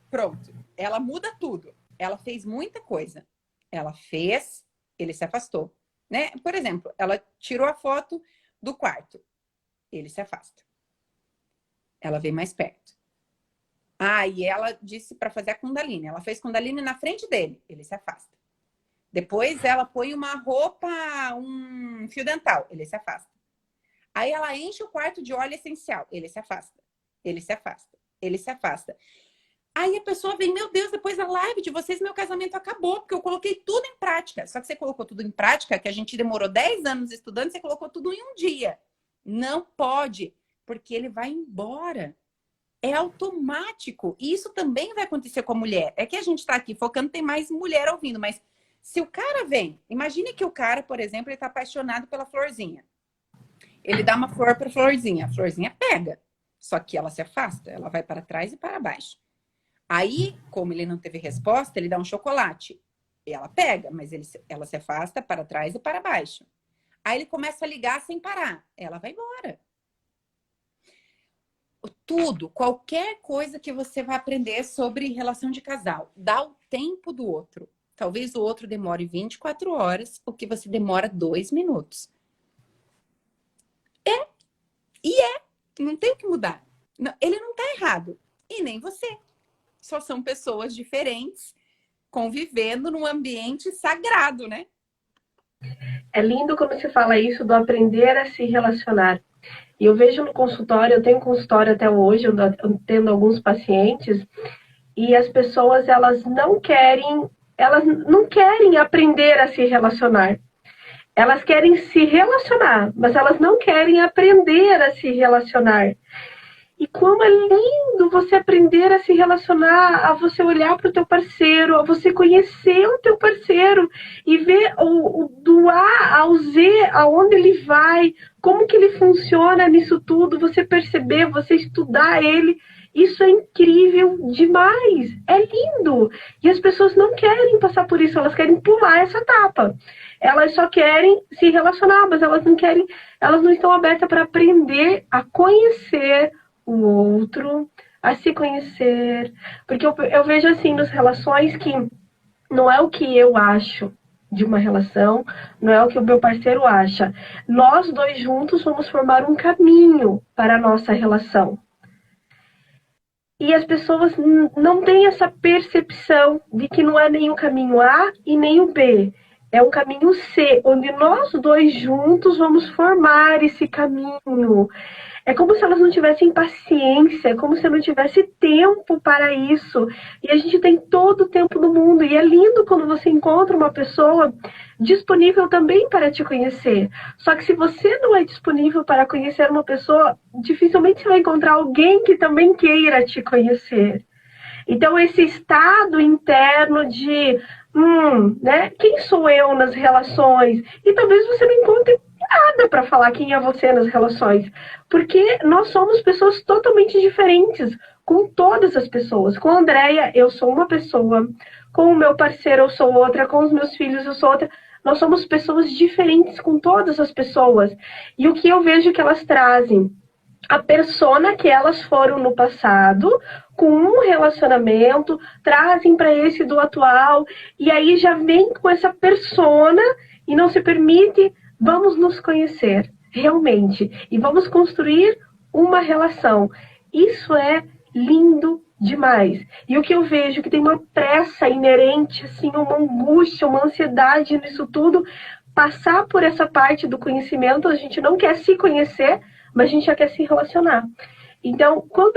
pronto, ela muda tudo. Ela fez muita coisa. Ela fez, ele se afastou, né? Por exemplo, ela tirou a foto do quarto, ele se afasta. Ela vem mais perto. Ah, e ela disse para fazer a Kundalini. Ela fez Kundalini na frente dele. Ele se afasta. Depois ela põe uma roupa, um fio dental. Ele se afasta. Aí ela enche o quarto de óleo essencial. Ele se afasta. Ele se afasta. Ele se afasta. Aí a pessoa vem, meu Deus, depois da live de vocês, meu casamento acabou, porque eu coloquei tudo em prática. Só que você colocou tudo em prática, que a gente demorou 10 anos estudando, você colocou tudo em um dia. Não pode, porque ele vai embora. É automático. E isso também vai acontecer com a mulher. É que a gente está aqui focando, tem mais mulher ouvindo, mas se o cara vem, imagine que o cara, por exemplo, ele está apaixonado pela florzinha. Ele dá uma flor para a florzinha pega. Só que ela se afasta, ela vai para trás e para baixo. Aí, como ele não teve resposta, ele dá um chocolate. Ela pega, mas ela se afasta para trás e para baixo. Aí ele começa a ligar sem parar. Ela vai embora. Tudo, qualquer coisa que você vai aprender sobre relação de casal, dá o tempo do outro. Talvez o outro demore 24 horas, o que você demora 2 minutos. Não tem o que mudar. Ele não tá errado. E nem você. Só são pessoas diferentes convivendo num ambiente sagrado, né? É lindo quando se fala isso do aprender a se relacionar. E eu vejo no consultório, eu tenho consultório até hoje, eu tendo alguns pacientes, e as pessoas, elas não querem aprender a se relacionar. Elas querem se relacionar, mas elas não querem aprender a se relacionar. E como é lindo você aprender a se relacionar, a você olhar para o teu parceiro, a você conhecer o teu parceiro e ver do A ao Z, aonde ele vai, como que ele funciona nisso tudo, você perceber, você estudar ele. Isso é incrível demais, é lindo. E as pessoas não querem passar por isso, elas querem pular essa etapa. Elas só querem se relacionar, mas elas não estão abertas para aprender a conhecer o outro, a se conhecer. Porque eu vejo assim nas relações que não é o que eu acho de uma relação, não é o que o meu parceiro acha. Nós dois juntos vamos formar um caminho para a nossa relação. E as pessoas não têm essa percepção de que não é nem o caminho A e nem o B. É um caminho C, onde nós dois juntos vamos formar esse caminho. É como se elas não tivessem paciência, como se não tivesse tempo para isso. E a gente tem todo o tempo do mundo. E é lindo quando você encontra uma pessoa disponível também para te conhecer. Só que se você não é disponível para conhecer uma pessoa, dificilmente você vai encontrar alguém que também queira te conhecer. Então, esse estado interno de, né, quem sou eu nas relações? E talvez você não encontre nada para falar quem é você nas relações. Porque nós somos pessoas totalmente diferentes com todas as pessoas. Com a Andréia, eu sou uma pessoa. Com o meu parceiro, eu sou outra. Com os meus filhos, eu sou outra. Nós somos pessoas diferentes com todas as pessoas. E o que eu vejo que elas trazem? A persona que elas foram no passado, com um relacionamento, trazem para esse do atual, e aí já vem com essa persona e não se permite, vamos nos conhecer realmente, e vamos construir uma relação. Isso é lindo demais. E o que eu vejo que tem uma pressa inerente, assim, uma angústia, uma ansiedade nisso tudo, passar por essa parte do conhecimento, a gente não quer se conhecer, mas a gente já quer se relacionar. Então, como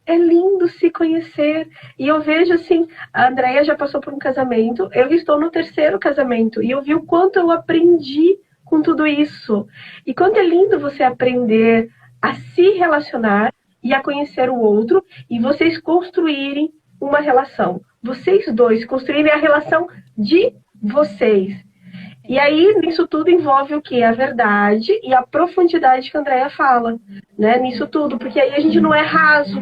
é lindo se conhecer. E eu vejo assim, a Andréia já passou por um casamento, eu estou no 3º casamento, e eu vi o quanto eu aprendi com tudo isso. E quanto é lindo você aprender a se relacionar e a conhecer o outro, e vocês construírem uma relação. Vocês dois construírem a relação de vocês. E aí, nisso tudo envolve o quê? A verdade e a profundidade que a Andrea fala, né? Nisso tudo, porque aí a gente não é raso.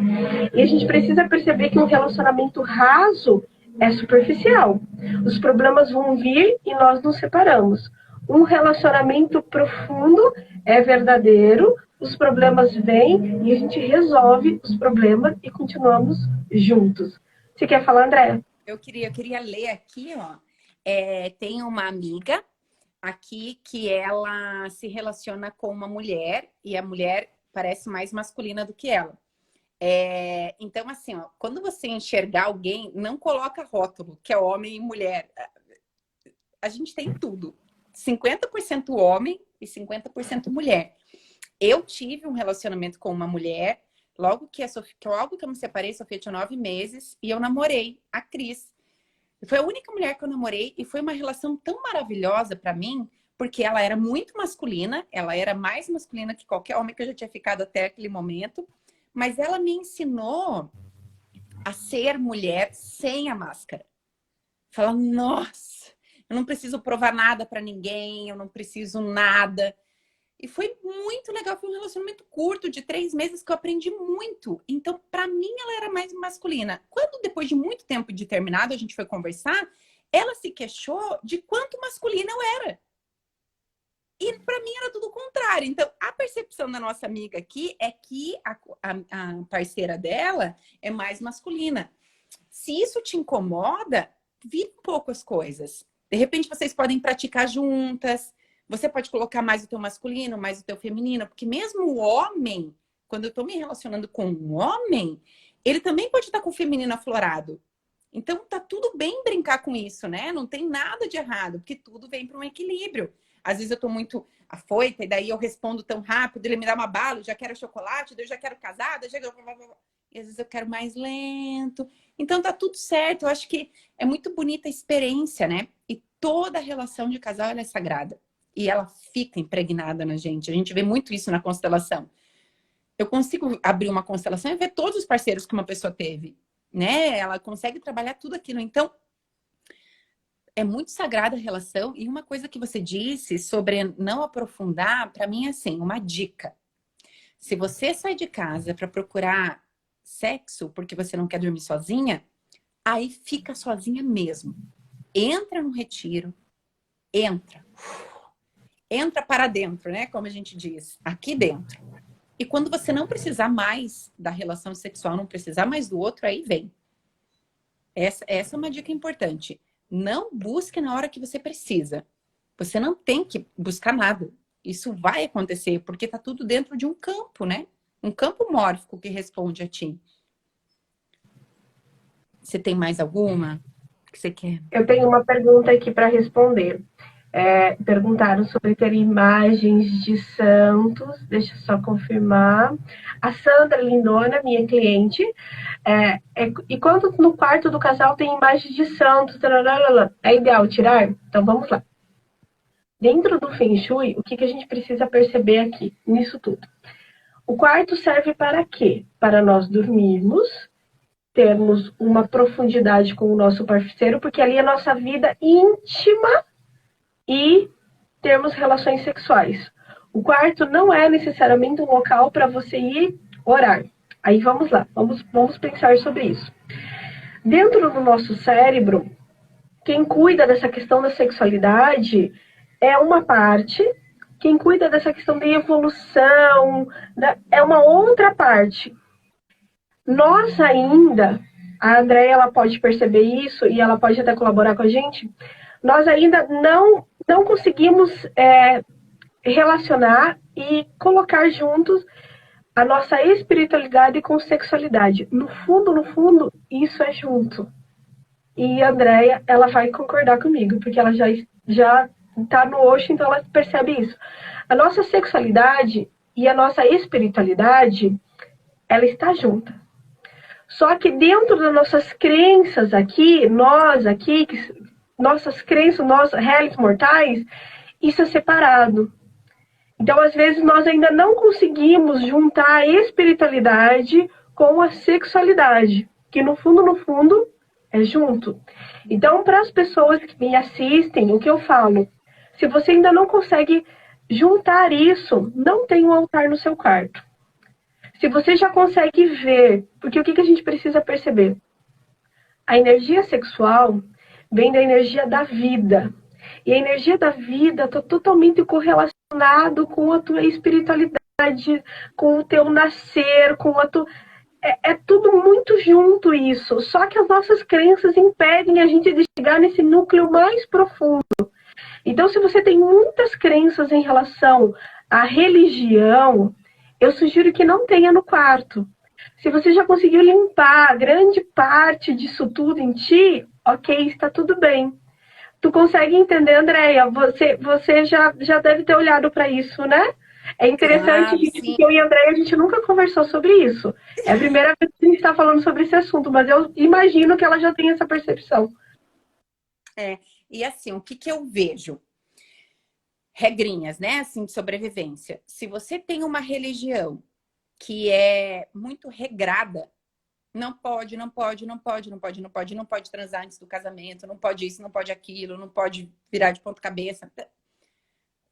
E a gente precisa perceber que um relacionamento raso é superficial. Os problemas vão vir e nós nos separamos. Um relacionamento profundo é verdadeiro, os problemas vêm e a gente resolve os problemas e continuamos juntos. Você quer falar, Andrea? Eu queria ler aqui, ó. Tem uma amiga aqui que ela se relaciona com uma mulher e a mulher parece mais masculina do que ela. Então, assim, ó, quando você enxergar alguém, não coloca rótulo, que é homem e mulher. A gente tem tudo. 50% homem e 50% mulher. Eu tive um relacionamento com uma mulher, logo que eu me separei, a Sofia tinha 9 meses, e eu namorei a Cris. Foi a única mulher que eu namorei e foi uma relação tão maravilhosa pra mim, porque ela era muito masculina, ela era mais masculina que qualquer homem que eu já tinha ficado até aquele momento, mas ela me ensinou a ser mulher sem a máscara. Fala, nossa, eu não preciso provar nada pra ninguém, eu não preciso nada. E foi muito legal, foi um relacionamento curto, de 3 meses, que eu aprendi muito. Então, pra mim, ela era mais masculina. Quando, depois de muito tempo de terminado, a gente foi conversar, ela se queixou de quanto masculina eu era. E pra mim era tudo o contrário. Então, a percepção da nossa amiga aqui é que a parceira dela é mais masculina. Se isso te incomoda, vira um pouco as coisas. De repente, vocês podem praticar juntas. Você pode colocar mais o teu masculino, mais o teu feminino. Porque mesmo o homem, quando eu tô me relacionando com um homem, ele também pode estar com o feminino aflorado. Então, tá tudo bem brincar com isso, né? Não tem nada de errado, porque tudo vem para um equilíbrio. Às vezes eu tô muito afoita e daí eu respondo tão rápido, ele me dá uma bala, eu já quero chocolate, daí eu já quero casada, e às vezes eu quero mais lento. Então tá tudo certo. Eu acho que é muito bonita a experiência, né? E toda relação de casal ela é sagrada. E ela fica impregnada na gente. A gente vê muito isso na constelação. Eu consigo abrir uma constelação e ver todos os parceiros que uma pessoa teve, né? Ela consegue trabalhar tudo aquilo. Então, é muito sagrada a relação. E uma coisa que você disse sobre não aprofundar, para mim é assim, uma dica. Se você sai de casa para procurar sexo porque você não quer dormir sozinha, aí fica sozinha mesmo. Entra no retiro, entra para dentro, né? Como a gente diz, aqui dentro. E quando você não precisar mais da relação sexual, não precisar mais do outro, aí vem. Essa é uma dica importante. Não busque na hora que você precisa. Você não tem que buscar nada. Isso vai acontecer, porque tá tudo dentro de um campo, né? Um campo mórfico que responde a ti. Você tem mais alguma que você quer? Eu tenho uma pergunta aqui para responder. Perguntaram sobre ter imagens de santos. Deixa eu só confirmar. A Sandra Lindona, minha cliente, e quando no quarto do casal tem imagens de santos, é ideal tirar? Então vamos lá. Dentro do Feng Shui, o que a gente precisa perceber aqui, nisso tudo? O quarto serve para quê? Para nós dormirmos, termos uma profundidade com o nosso parceiro, porque ali é a nossa vida íntima, e termos relações sexuais. O quarto não é necessariamente um local para você ir orar. Aí vamos lá, vamos pensar sobre isso. Dentro do nosso cérebro, quem cuida dessa questão da sexualidade é uma parte, quem cuida dessa questão da evolução é uma outra parte. Nós ainda, a Andrea ela pode perceber isso e ela pode até colaborar com a gente, nós ainda não conseguimos relacionar e colocar juntos a nossa espiritualidade com sexualidade. No fundo, isso é junto. E a Andrea, ela vai concordar comigo, porque ela já está no Osho, então ela percebe isso. A nossa sexualidade e a nossa espiritualidade, ela está junta. Só que dentro das nossas crenças aqui, nossas crenças, nós, réis mortais, isso é separado. Então, às vezes, nós ainda não conseguimos juntar a espiritualidade com a sexualidade. que no fundo, é junto. Então, para as pessoas que me assistem, o que eu falo? Se você ainda não consegue juntar isso, não tem um altar no seu quarto. Se você já consegue ver, porque o que a gente precisa perceber? A energia sexual vem da energia da vida. E a energia da vida está totalmente correlacionado com a tua espiritualidade, com o teu nascer, com a tua... É tudo muito junto isso. Só que as nossas crenças impedem a gente de chegar nesse núcleo mais profundo. Então, se você tem muitas crenças em relação à religião, eu sugiro que não tenha no quarto. Se você já conseguiu limpar grande parte disso tudo em ti, ok, está tudo bem. Tu consegue entender, Andréia? Você já deve ter olhado para isso, né? É interessante, gente, porque eu e a Andréia, a gente nunca conversou sobre isso. É a primeira vez que a gente está falando sobre esse assunto, mas eu imagino que ela já tem essa percepção. E assim, o que eu vejo? Regrinhas, né? Assim, de sobrevivência. Se você tem uma religião que é muito regrada, não pode transar antes do casamento, não pode isso, não pode aquilo, não pode virar de ponta cabeça.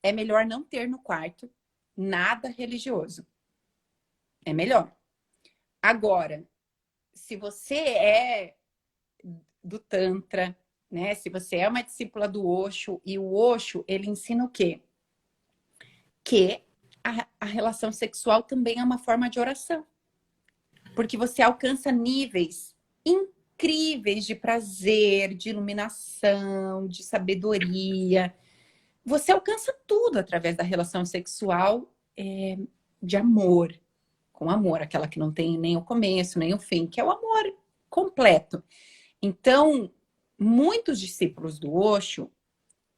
É melhor não ter no quarto nada religioso. É melhor. Agora, se você é do Tantra, né? Se você é uma discípula do Osho, e o Osho, ele ensina o quê? Que a relação sexual também é uma forma de oração. Porque você alcança níveis incríveis de prazer, de iluminação, de sabedoria. Você alcança tudo através da relação sexual de amor. Com amor, aquela que não tem nem o começo, nem o fim, que é o amor completo. Então, muitos discípulos do Osho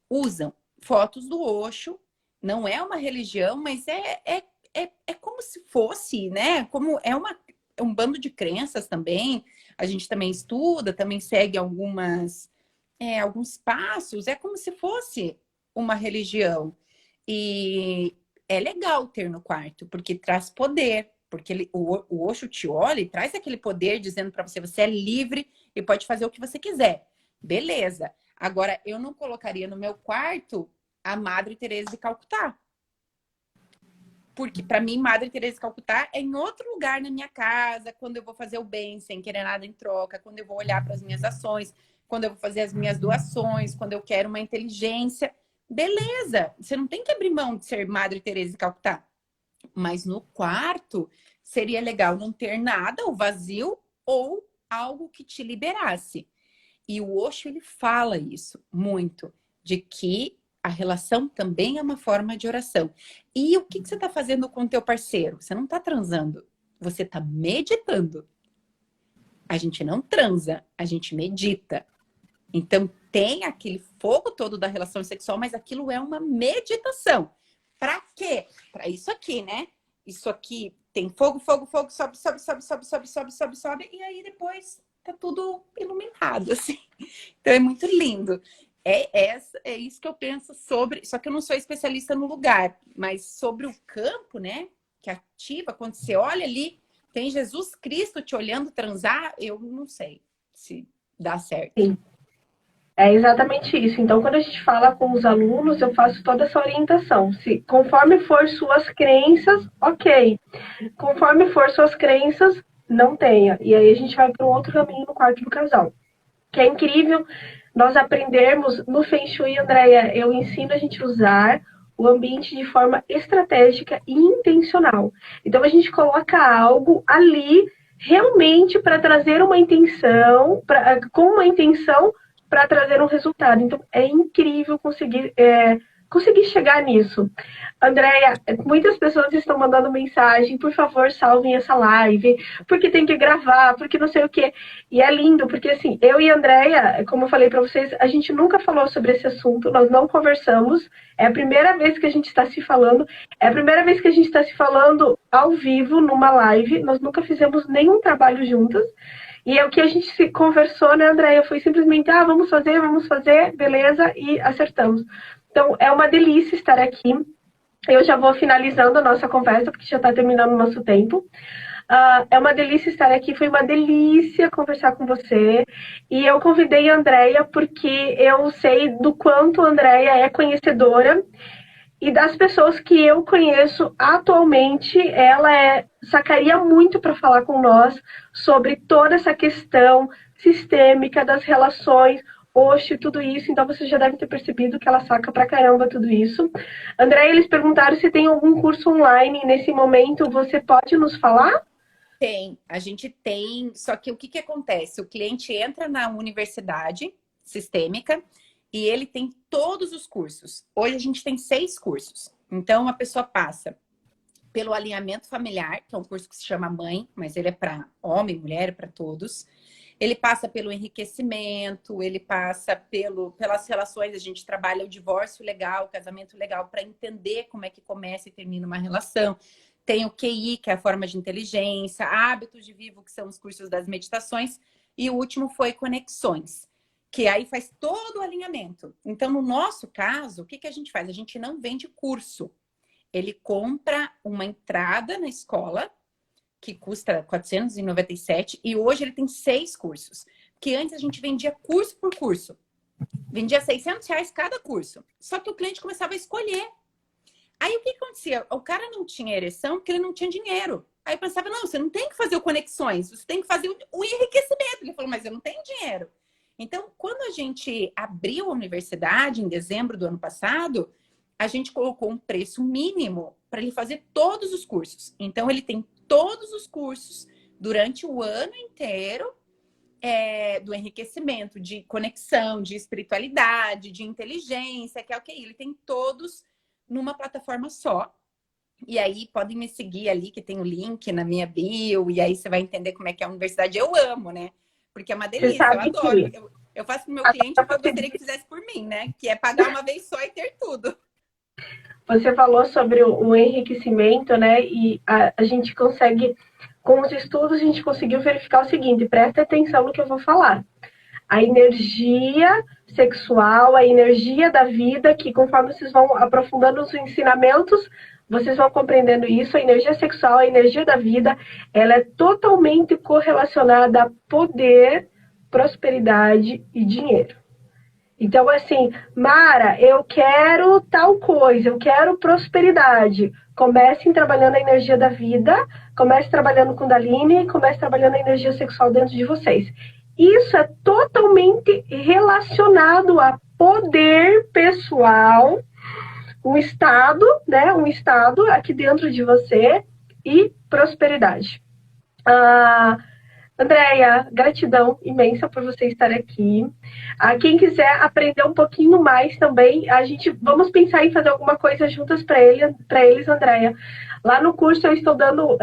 usam fotos do Osho. Não é uma religião, mas é como se fosse, né? Como é um bando de crenças também. A gente também estuda, também segue alguns passos. É como se fosse uma religião. E é legal ter no quarto, porque traz poder. Porque o Osho te olha e traz aquele poder dizendo para você, você é livre e pode fazer o que você quiser. Beleza. Agora, eu não colocaria no meu quarto a Madre Teresa de Calcutá. Porque, para mim, Madre Teresa de Calcutá é em outro lugar na minha casa, quando eu vou fazer o bem, sem querer nada em troca, quando eu vou olhar para as minhas ações, quando eu vou fazer as minhas doações, quando eu quero uma inteligência. Beleza, você não tem que abrir mão de ser Madre Teresa de Calcutá. Mas no quarto, seria legal não ter nada, o vazio, ou algo que te liberasse. E o Osho, ele fala isso muito, de que a relação também é uma forma de oração. E o que você está fazendo com o teu parceiro? Você não está transando, você está meditando. A gente não transa, a gente medita. Então, tem aquele fogo todo da relação sexual, mas aquilo é uma meditação. Para quê? Para isso aqui, né? Isso aqui tem fogo, sobe, e aí depois tá tudo iluminado, assim. Então, é muito lindo. É isso que eu penso sobre... Só que eu não sou especialista no lugar, mas sobre o campo, né? Que ativa, quando você olha ali, tem Jesus Cristo te olhando transar, eu não sei se dá certo. Sim. É exatamente isso. Então, quando a gente fala com os alunos, eu faço toda essa orientação. Se conforme for suas crenças, ok. Conforme for suas crenças, não tenha. E aí a gente vai para um outro caminho no quarto do casal. Que é incrível nós aprendermos no Feng Shui, Andréia. Eu ensino a gente a usar o ambiente de forma estratégica e intencional. Então, a gente coloca algo ali realmente para trazer uma intenção, com uma intenção para trazer um resultado. Então, é incrível conseguir chegar nisso. Andréia, muitas pessoas estão mandando mensagem, por favor, salvem essa live, porque tem que gravar, porque não sei o quê. E é lindo, porque assim, eu e a Andréia, como eu falei para vocês, a gente nunca falou sobre esse assunto, nós não conversamos, é a primeira vez que a gente está se falando, é a primeira vez que a gente está se falando ao vivo, numa live, nós nunca fizemos nenhum trabalho juntas. E o que a gente se conversou, né, Andréia, foi simplesmente, vamos fazer, beleza, e acertamos. Então, é uma delícia estar aqui. Eu já vou finalizando a nossa conversa, porque já está terminando o nosso tempo. É uma delícia estar aqui, foi uma delícia conversar com você. E eu convidei a Andrea porque eu sei do quanto a Andrea é conhecedora e das pessoas que eu conheço atualmente, sacaria muito para falar com nós sobre toda essa questão sistêmica das relações, Oxe, tudo isso. Então você já deve ter percebido que ela saca pra caramba tudo isso. André, eles perguntaram se tem algum curso online nesse momento. Você pode nos falar? Tem, a gente tem, só que o que acontece? O cliente entra na universidade sistêmica e ele tem todos os cursos. Hoje a gente tem 6 cursos. Então, a pessoa passa pelo alinhamento familiar, que é um curso que se chama Mãe, mas ele é para homem, mulher, para todos. Ele passa pelo enriquecimento, ele passa pelas relações, a gente trabalha o divórcio legal, o casamento legal, para entender como é que começa e termina uma relação. Tem o QI, que é a forma de inteligência, hábitos de vivo, que são os cursos das meditações, e o último foi conexões, que aí faz todo o alinhamento. Então, no nosso caso, o que a gente faz? A gente não vende curso. Ele compra uma entrada na escola, que custa 497, e hoje ele tem 6 cursos. Que antes a gente vendia curso por curso. Vendia R$ 600 cada curso. Só que o cliente começava a escolher. Aí o que acontecia? O cara não tinha ereção porque ele não tinha dinheiro. Aí eu pensava, não, você não tem que fazer o conexões, você tem que fazer o enriquecimento. Ele falou, mas eu não tenho dinheiro. Então, quando a gente abriu a universidade, em dezembro do ano passado, a gente colocou um preço mínimo para ele fazer todos os cursos. Então, ele tem todos os cursos durante o ano inteiro do enriquecimento, de conexão, de espiritualidade, de inteligência, que é o que ele tem todos numa plataforma só. E aí podem me seguir ali, que tem o link na minha bio, e aí você vai entender como é que é a universidade. Eu amo, né? Porque é uma delícia, eu adoro. Eu faço pro meu cliente o que eu gostaria que fizesse por mim, né? Que é pagar uma vez só e ter tudo. Você falou sobre o enriquecimento, né? E a gente consegue, com os estudos, a gente conseguiu verificar o seguinte: presta atenção no que eu vou falar. A energia sexual, a energia da vida, que conforme vocês vão aprofundando os ensinamentos, vocês vão compreendendo isso. A energia sexual, a energia da vida, ela é totalmente correlacionada a poder, prosperidade e dinheiro. Então, assim, Mara, eu quero tal coisa, eu quero prosperidade. Comecem trabalhando a energia da vida, comece trabalhando com Kundalini, comece trabalhando a energia sexual dentro de vocês. Isso é totalmente relacionado a poder pessoal, um estado, né? Um estado aqui dentro de você e prosperidade. Andréia, gratidão imensa por você estar aqui. Quem quiser aprender um pouquinho mais também, vamos pensar em fazer alguma coisa juntas para eles, Andréia. Lá no curso eu estou dando,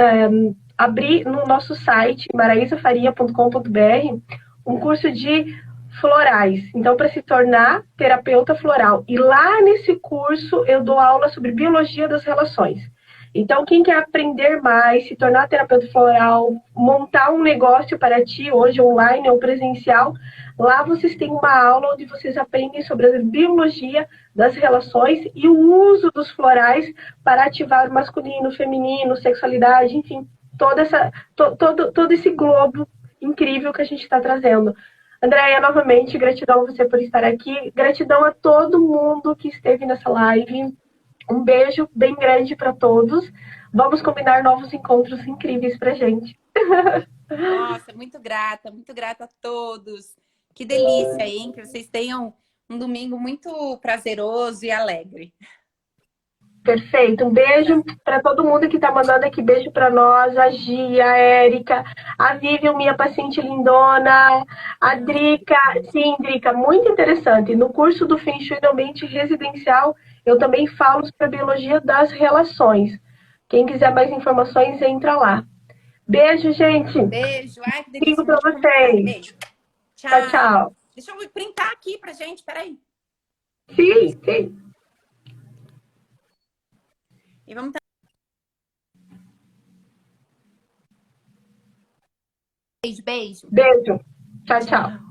abri no nosso site, maraisafaria.com.br, um curso de florais. Então, para se tornar terapeuta floral. E lá nesse curso eu dou aula sobre biologia das relações. Então, quem quer aprender mais, se tornar terapeuta floral, montar um negócio para ti, hoje online ou presencial, lá vocês têm uma aula onde vocês aprendem sobre a biologia das relações e o uso dos florais para ativar o masculino, feminino, sexualidade, enfim, todo esse globo incrível que a gente está trazendo. Andréia, novamente, gratidão a você por estar aqui, gratidão a todo mundo que esteve nessa live. Um beijo bem grande para todos. Vamos combinar novos encontros incríveis pra gente. Nossa, muito grata a todos. Que delícia, hein? Que vocês tenham um domingo muito prazeroso e alegre. Perfeito. Um beijo para todo mundo que está mandando aqui beijo para nós. A Gia, a Érica, a Vivian, minha paciente lindona, a Drica. Sim, Drica, muito interessante. No curso do Feng Shui do ambiente residencial, eu também falo sobre a biologia das relações. Quem quiser mais informações, entra lá. Beijo, gente. Beijo. Ai, que delícia. Beijo para vocês. Beijo. Tchau, tchau. Deixa eu printar aqui pra gente, peraí. Sim, sim. E vamos... Beijo. Beijo. Tchau, tchau.